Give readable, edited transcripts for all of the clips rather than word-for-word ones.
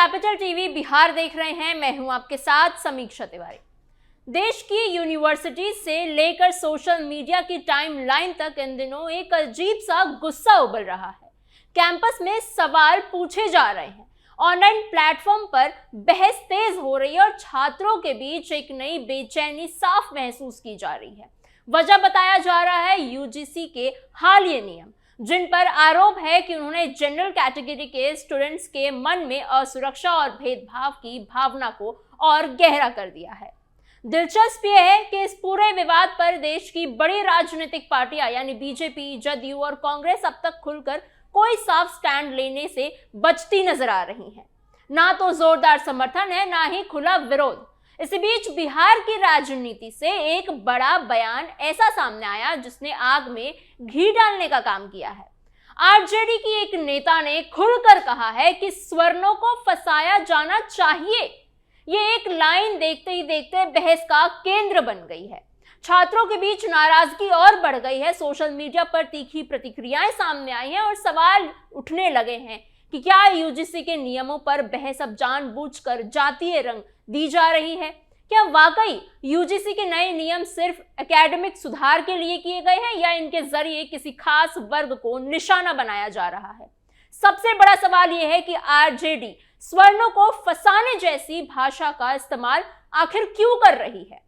Capital TV Bihar देख रहे हैं। मैं हूं आपके साथ समीक्षा तिवारी। देश की यूनिवर्सिटी से लेकर सोशल मीडिया की टाइमलाइन तक इन दिनों एक अजीब सा गुस्सा उबल रहा है। कैंपस में सवाल पूछे जा रहे हैं, ऑनलाइन प्लेटफॉर्म पर बहस तेज हो रही है और छात्रों के बीच एक नई बेचैनी साफ महसूस की जा रही है। वजह बताया जा रहा है यूजीसी के हालिया नियम, जिन पर आरोप है कि उन्होंने जनरल कैटेगरी के स्टूडेंट्स के मन में असुरक्षा और भेदभाव की भावना को और गहरा कर दिया है। दिलचस्प यह है कि इस पूरे विवाद पर देश की बड़ी राजनीतिक पार्टियां यानी बीजेपी, जदयू और कांग्रेस अब तक खुलकर कोई साफ स्टैंड लेने से बचती नजर आ रही हैं। ना तो जोरदार समर्थन है, ना ही खुला विरोध। इसी बीच बिहार की राजनीति से एक बड़ा बयान ऐसा सामने आया जिसने आग में घी डालने का काम किया है। आरजेडी की एक नेता ने खुलकर कहा है कि सवर्णों को फंसाया जाना चाहिए। ये एक लाइन देखते ही देखते बहस का केंद्र बन गई है। छात्रों के बीच नाराजगी और बढ़ गई है। सोशल मीडिया पर तीखी प्रतिक्रियाएं सामने आई हैं और सवाल उठने लगे हैं कि क्या यूजीसी के नियमों पर बहस अब जानबूझकर जातीय रंग दी जा रही है? क्या वाकई यूजीसी के नए नियम सिर्फ एकेडमिक सुधार के लिए किए गए हैं या इनके जरिए किसी खास वर्ग को निशाना बनाया जा रहा है? सबसे बड़ा सवाल यह है कि आरजेडी सवर्णों को फंसाने जैसी भाषा का इस्तेमाल आखिर क्यों कर रही है?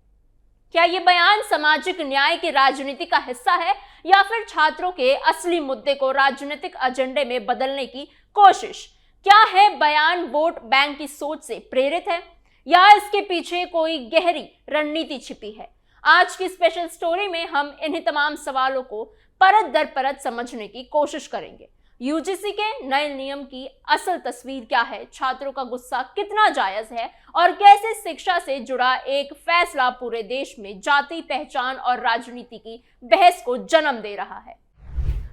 क्या यह बयान सामाजिक न्याय की राजनीति का हिस्सा है या फिर छात्रों के असली मुद्दे को राजनीतिक एजेंडे में बदलने की कोशिश? क्या है बयान वोट बैंक की सोच से प्रेरित है या इसके पीछे कोई गहरी रणनीति छिपी है? आज की स्पेशल स्टोरी में हम इन्हीं तमाम सवालों को परत दर परत समझने की कोशिश करेंगे। यूजीसी के नए नियम की असल तस्वीर क्या है, छात्रों का गुस्सा कितना जायज है और कैसे शिक्षा से जुड़ा एक फैसला पूरे देश में जाति, पहचान और राजनीति की बहस को जन्म दे रहा है।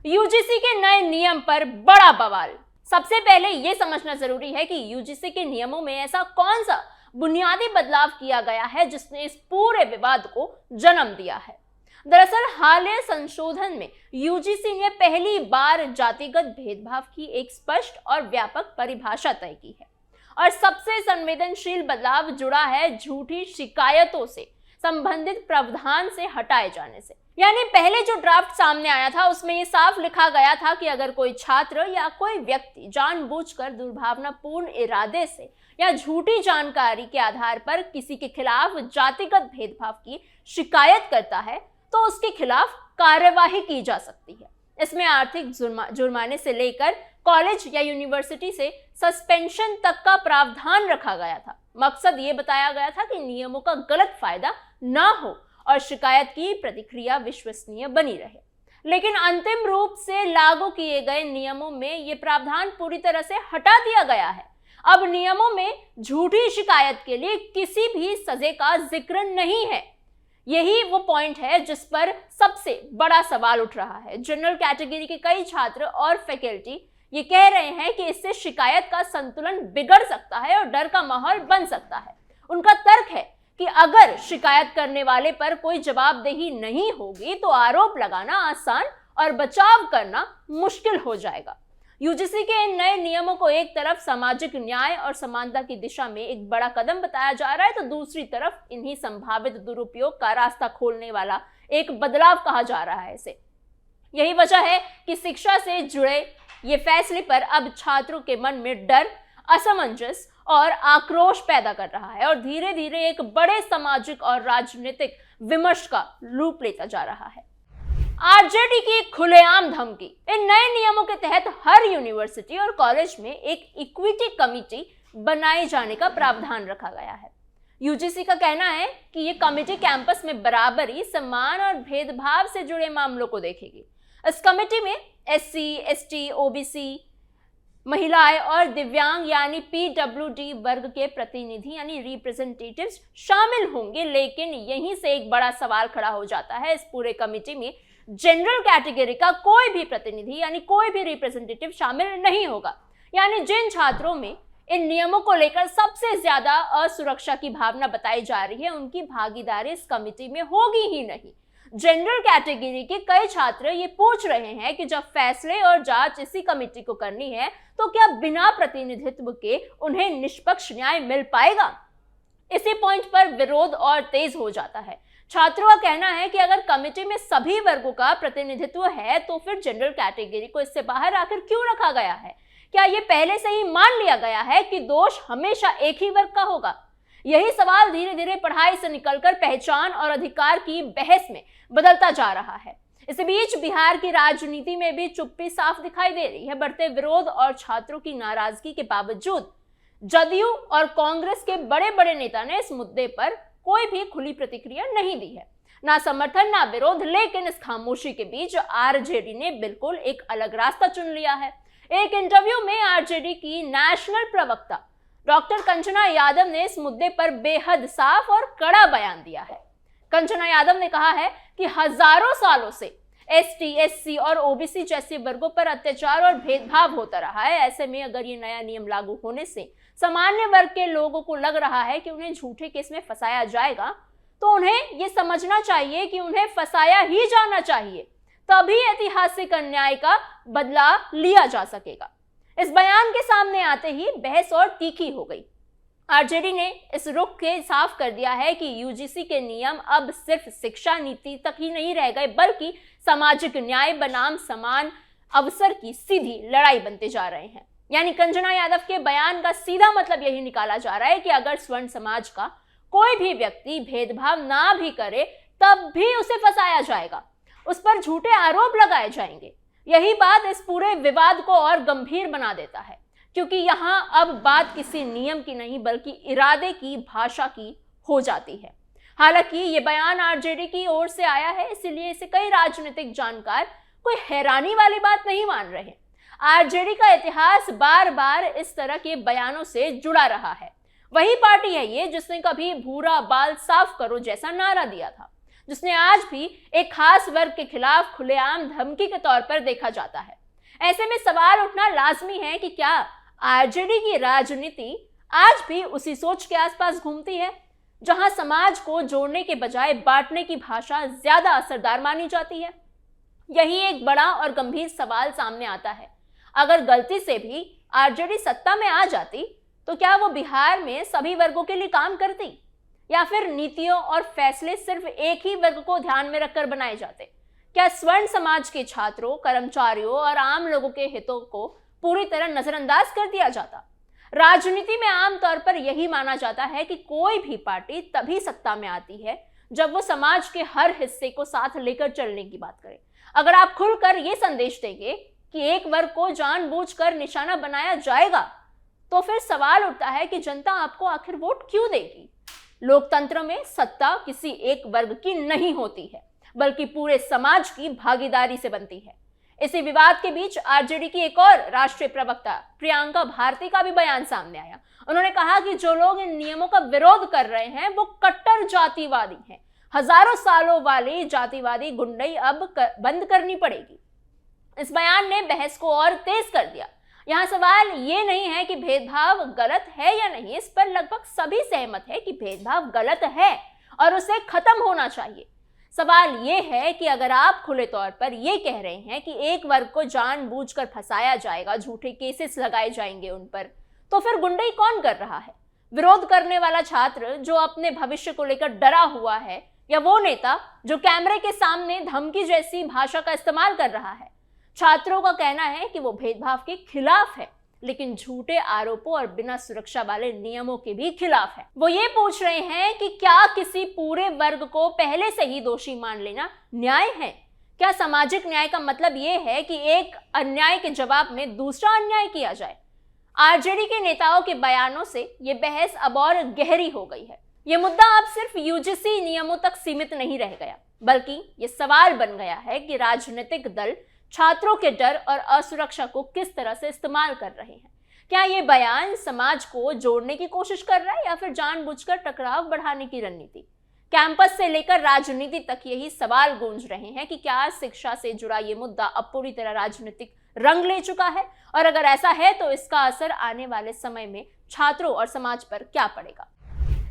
यूजीसी के नए नियम पर बड़ा बवाल। सबसे पहले यह समझना जरूरी है कि यूजीसी के नियमों में ऐसा कौन सा बुनियादी बदलाव किया गया है जिसने इस पूरे विवाद को जन्म दिया है। दरअसल हालिया संशोधन में यूजीसी ने पहली बार जातिगत भेदभाव की एक स्पष्ट और व्यापक परिभाषा तय की है और सबसे संवेदनशील बदलाव जुड़ा है झूठी शिकायतों से संबंधित प्रावधान से हटाए जाने से। यानी पहले जो ड्राफ्ट सामने आया था उसमें ये साफ लिखा गया था कि अगर कोई छात्र या कोई व्यक्ति जानबूझकर दुर्भावनापूर्ण इरादे से या झूठी जानकारी के आधार पर किसी के खिलाफ जातिगत भेदभाव की शिकायत करता है तो उसके खिलाफ कार्यवाही की जा सकती है। इसमें आर्थिक जुर्माने से लेकर कॉलेज या यूनिवर्सिटी से सस्पेंशन तक का प्रावधान रखा गया था। मकसद ये बताया गया था कि नियमों का गलत फायदा ना हो और शिकायत की प्रतिक्रिया विश्वसनीय बनी रहे। लेकिन अंतिम रूप से लागू किए गए नियमों में ये प्रावधान पूरी तरह से हटा दिया गया है। अब नियमों में झूठी शिकायत के लिए किसी भी सजा का जिक्र नहीं है। यही वो पॉइंट है जिस पर सबसे बड़ा सवाल उठ रहा है। जनरल कैटेगरी के कई छात्र और फैकल्टी ये कह रहे हैं कि इससे शिकायत का संतुलन बिगड़ सकता है और डर का माहौल बन सकता है। उनका तर्क है कि अगर शिकायत करने वाले पर कोई जवाबदेही नहीं होगी तो आरोप लगाना आसान और बचाव करना मुश्किल हो जाएगा। यूजीसी के इन नए नियमों को एक तरफ सामाजिक न्याय और समानता की दिशा में एक बड़ा कदम बताया जा रहा है तो दूसरी तरफ इन्हीं संभावित दुरुपयोग का रास्ता खोलने वाला एक बदलाव कहा जा रहा है इसे। यही वजह है कि शिक्षा से जुड़े ये फैसले पर अब छात्रों के मन में डर, असमंजस और आक्रोश पैदा कर रहा है और धीरे धीरे एक बड़े सामाजिक और राजनीतिक विमर्श का रूप लेता जा रहा है। आरजेडी की खुलेआम धमकी। इन नए नियमों के तहत हर यूनिवर्सिटी और कॉलेज में एक इक्विटी कमेटी बनाए जाने का प्रावधान रखा गया है। यूजीसी का कहना है कि ये कमेटी कैंपस में बराबरी, सम्मान और भेदभाव से जुड़े मामलों को देखेगी। इस कमेटी में एससी, एसटी, ओबीसी, महिलाएं और दिव्यांग यानी पीडब्ल्यूडी वर्ग के प्रतिनिधि यानी रिप्रेजेंटेटिव्स शामिल होंगे। लेकिन यहीं से एक बड़ा सवाल खड़ा हो जाता है। इस पूरे कमेटी में जनरल कैटेगरी का कोई भी प्रतिनिधि यानी कोई भी रिप्रेजेंटेटिव शामिल नहीं होगा। यानी जिन छात्रों में इन नियमों को लेकर सबसे ज्यादा असुरक्षा की भावना बताई जा रही है उनकी भागीदारी इस कमेटी में होगी ही नहीं। जनरल कैटेगरी के कई छात्र ये पूछ रहे हैं कि जब फैसले और जांच इसी कमेटी को करनी है तो क्या बिना प्रतिनिधित्व के उन्हें निष्पक्ष न्याय मिल पाएगा। इसी पॉइंट पर विरोध और तेज हो जाता है। छात्रों का कहना है कि अगर कमेटी में सभी वर्गों का प्रतिनिधित्व है तो फिर जनरल कैटेगरी को इससे बाहर आकर क्यों रखा गया है। क्या ये पहले से ही मान लिया गया है कि दोष हमेशा एक ही वर्ग का होगा। यही सवाल धीरे धीरे पढ़ाई से निकलकर पहचान और अधिकार की बहस में बदलता जा रहा है। इस बीच बिहार की राजनीति में भी चुप्पी साफ दिखाई दे रही है। बढ़ते विरोध और छात्रों की नाराजगी के बावजूद जदयू और कांग्रेस के बड़े बड़े नेता ने इस मुद्दे पर कोई भी खुली प्रतिक्रिया नहीं दी है, ना समर्थन ना विरोध। लेकिन इस खामोशी के बीच आरजेडी ने बिल्कुल एक अलग रास्ता चुन लिया है। एक इंटरव्यू में आरजेडी की नेशनल प्रवक्ता डॉक्टर कंचना यादव ने इस मुद्दे पर बेहद साफ और कड़ा बयान दिया है। कंचना यादव ने कहा है कि हजारों सालों से एसटी, एससी और ओबीसी जैसे वर्गों पर अत्याचार और भेदभाव होता रहा है। ऐसे में अगर ये नया नियम लागू होने से सामान्य वर्ग के लोगों को लग रहा है कि उन्हें झूठे केस में फंसाया जाएगा, तो उन्हें ये समझना चाहिए कि उन्हें फंसाया ही जाना चाहिए, तभी ऐतिहासिक अन्याय का बदला लिया जा सकेगा। इस बयान के सामने आते ही बहस और तीखी हो गई। आरजेडी ने इस रुख के साफ कर दिया है कि यूजीसी के नियम अब सिर्फ शिक्षा नीति तक ही नहीं रह गए, बल्कि सामाजिक न्याय बनाम समान अवसर की सीधी लड़ाई बनते जा रहे हैं। यानी कंचना यादव के बयान का सीधा मतलब यही निकाला जा रहा है कि अगर स्वर्ण समाज का कोई भी व्यक्ति भेदभाव ना भी करे तब भी उसे फंसाया जाएगा, उस पर झूठे आरोप लगाए जाएंगे। यही बात इस पूरे विवाद को और गंभीर बना देता है, क्योंकि यहाँ अब बात किसी नियम की नहीं बल्कि इरादे की, भाषा की हो जाती है। हालांकि ये बयान आरजेडी की ओर से आया है, इसलिए इसे कई राजनीतिक जानकार कोई हैरानी वाली बात नहीं मान रहे। आरजेडी का इतिहास बार बार इस तरह के बयानों से जुड़ा रहा है। वही पार्टी है ये जिसने कभी भूरा बाल साफ करो जैसा नारा दिया था, जिसने आज भी एक खास वर्ग के खिलाफ खुलेआम धमकी के तौर पर देखा जाता है। ऐसे में सवाल उठना लाजमी है कि क्या आरजेडी की राजनीति आज भी उसी सोच के आसपास घूमती है, जहां समाज को जोड़ने के बजाय बांटने की भाषा ज्यादा असरदार मानी जाती है। यही एक बड़ा और गंभीर सवाल सामने आता है। अगर गलती से भी आरजेडी सत्ता में आ जाती तो क्या वो बिहार में सभी वर्गों के लिए काम करती, या फिर नीतियों और फैसले सिर्फ एक ही वर्ग को ध्यान में रखकर बनाए जाते। क्या स्वर्ण समाज के छात्रों, कर्मचारियों और आम लोगों के हितों को पूरी तरह नजरअंदाज कर दिया जाता। राजनीति में आमतौर पर यही माना जाता है कि कोई भी पार्टी तभी सत्ता में आती है जब वो समाज के हर हिस्से को साथ लेकर चलने की बात करे। अगर आप खुलकर ये संदेश देंगे कि एक वर्ग को जानबूझकर निशाना बनाया जाएगा, तो फिर सवाल उठता है कि जनता आपको आखिर वोट क्यों देगी। लोकतंत्र में सत्ता किसी एक वर्ग की नहीं होती है, बल्कि पूरे समाज की भागीदारी से बनती है। इसी विवाद के बीच आरजेडी की एक और राष्ट्रीय प्रवक्ता प्रियंका भारती का भी बयान सामने आया। उन्होंने कहा कि जो लोग इन नियमों का विरोध कर रहे हैं वो कट्टर जातिवादी हैं। हजारों सालों वाली जातिवादी गुंडई अब बंद करनी पड़ेगी। इस बयान ने बहस को और तेज कर दिया। यहाँ सवाल ये नहीं है कि भेदभाव गलत है या नहीं, इस पर लगभग सभी सहमत है कि भेदभाव गलत है और उसे खत्म होना चाहिए। सवाल ये है कि अगर आप खुले तौर पर ये कह रहे हैं कि एक वर्ग को जानबूझकर फंसाया जाएगा, झूठे केसेस लगाए जाएंगे उन पर, तो फिर गुंडई कौन कर रहा है? विरोध करने वाला छात्र जो अपने भविष्य को लेकर डरा हुआ है, या वो नेता जो कैमरे के सामने धमकी जैसी भाषा का इस्तेमाल कर रहा है? छात्रों का कहना है कि वो भेदभाव के खिलाफ है, लेकिन झूठे आरोपों और बिना सुरक्षा वाले नियमों के भी खिलाफ है। वो ये पूछ रहे हैं कि क्या किसी पूरे वर्ग को पहले से ही दोषी मान लेना न्याय है? क्या सामाजिक न्याय का मतलब ये है कि एक अन्याय के जवाब में दूसरा अन्याय किया जाए? आरजेडी के नेताओं के बयानों से ये बहस अब और गहरी हो गई है। ये मुद्दा अब सिर्फ यूजीसी नियमों तक सीमित नहीं रह गया, बल्कि ये सवाल बन गया है कि राजनीतिक दल छात्रों के डर और असुरक्षा को किस तरह से इस्तेमाल कर रहे हैं। क्या ये बयान समाज को जोड़ने की कोशिश कर रहा है या फिर जानबूझकर टकराव बढ़ाने की रणनीति? कैंपस से लेकर राजनीति तक यही सवाल गूंज रहे हैं कि क्या शिक्षा से जुड़ा ये मुद्दा अब पूरी तरह राजनीतिक रंग ले चुका है, और अगर ऐसा है तो इसका असर आने वाले समय में छात्रों और समाज पर क्या पड़ेगा?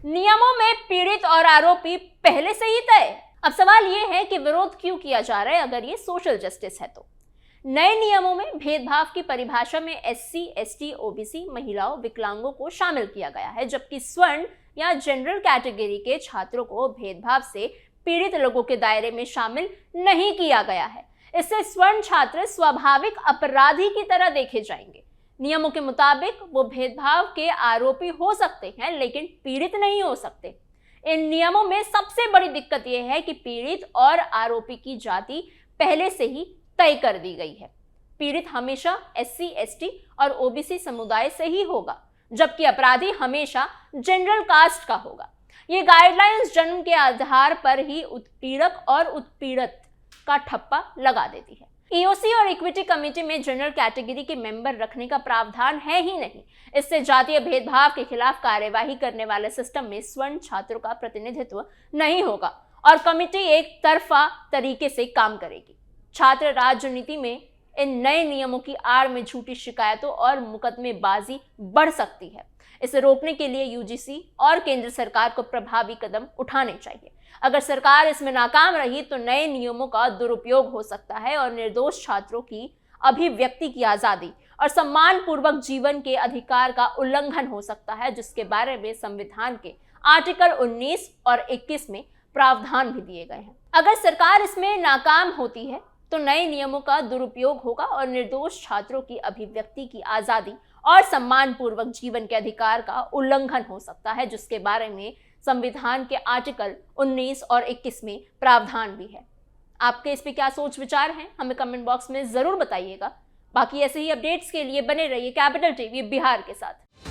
नियमों में पीड़ित और आरोपी पहले से ही तय। अब सवाल ये है कि विरोध क्यों किया जा रहा है अगर ये सोशल जस्टिस है तो। नए नियमों में भेदभाव की परिभाषा में एससी, एसटी, ओबीसी, महिलाओं, विकलांगों को शामिल किया गया है, जबकि स्वर्ण या जनरल कैटेगरी के छात्रों को भेदभाव से पीड़ित लोगों के दायरे में शामिल नहीं किया गया है। इससे स्वर्ण छात्र स्वाभाविक अपराधी की तरह देखे जाएंगे। नियमों के मुताबिक वो भेदभाव के आरोपी हो सकते हैं लेकिन पीड़ित नहीं हो सकते। इन नियमों में सबसे बड़ी दिक्कत यह है कि पीड़ित और आरोपी की जाति पहले से ही तय कर दी गई है। पीड़ित हमेशा एससी, एसटी और ओबीसी समुदाय से ही होगा, जबकि अपराधी हमेशा जनरल कास्ट का होगा। ये गाइडलाइंस जन्म के आधार पर ही उत्पीड़क और उत्पीड़ित का ठप्पा लगा देती है। ईओसी और इक्विटी कमेटी में जनरल कैटेगरी के मेंबर रखने का प्रावधान है ही नहीं। इससे जातीय भेदभाव के खिलाफ कार्यवाही करने वाले सिस्टम में स्वर्ण छात्रों का प्रतिनिधित्व नहीं होगा और कमेटी एक तरफा तरीके से काम करेगी। छात्र राजनीति में इन नए नियमों की आड़ में झूठी शिकायतों और मुकदमेबाजी बढ़ सकती है। इसे रोकने के लिए यूजीसी और केंद्र सरकार को प्रभावी कदम उठाने चाहिए। अगर सरकार इसमें नाकाम रही तो नए नियमों का दुरुपयोग हो सकता है और निर्दोष छात्रों की अभिव्यक्ति की आजादी और सम्मानपूर्वक जीवन के अधिकार का उल्लंघन हो सकता है, जिसके बारे में संविधान के आर्टिकल 19 और 21 में प्रावधान भी दिए गए हैं। अगर सरकार इसमें नाकाम होती है तो नए नियमों का दुरुपयोग होगा और निर्दोष छात्रों की अभिव्यक्ति की आजादी और सम्मानपूर्वक जीवन के अधिकार का उल्लंघन हो सकता है, जिसके बारे में संविधान के आर्टिकल 19 और 21 में प्रावधान भी है। आपके इस पे क्या सोच विचार हैं, हमें कमेंट बॉक्स में जरूर बताइएगा। बाकी ऐसे ही अपडेट्स के लिए बने रहिए कैपिटल टीवी बिहार के साथ।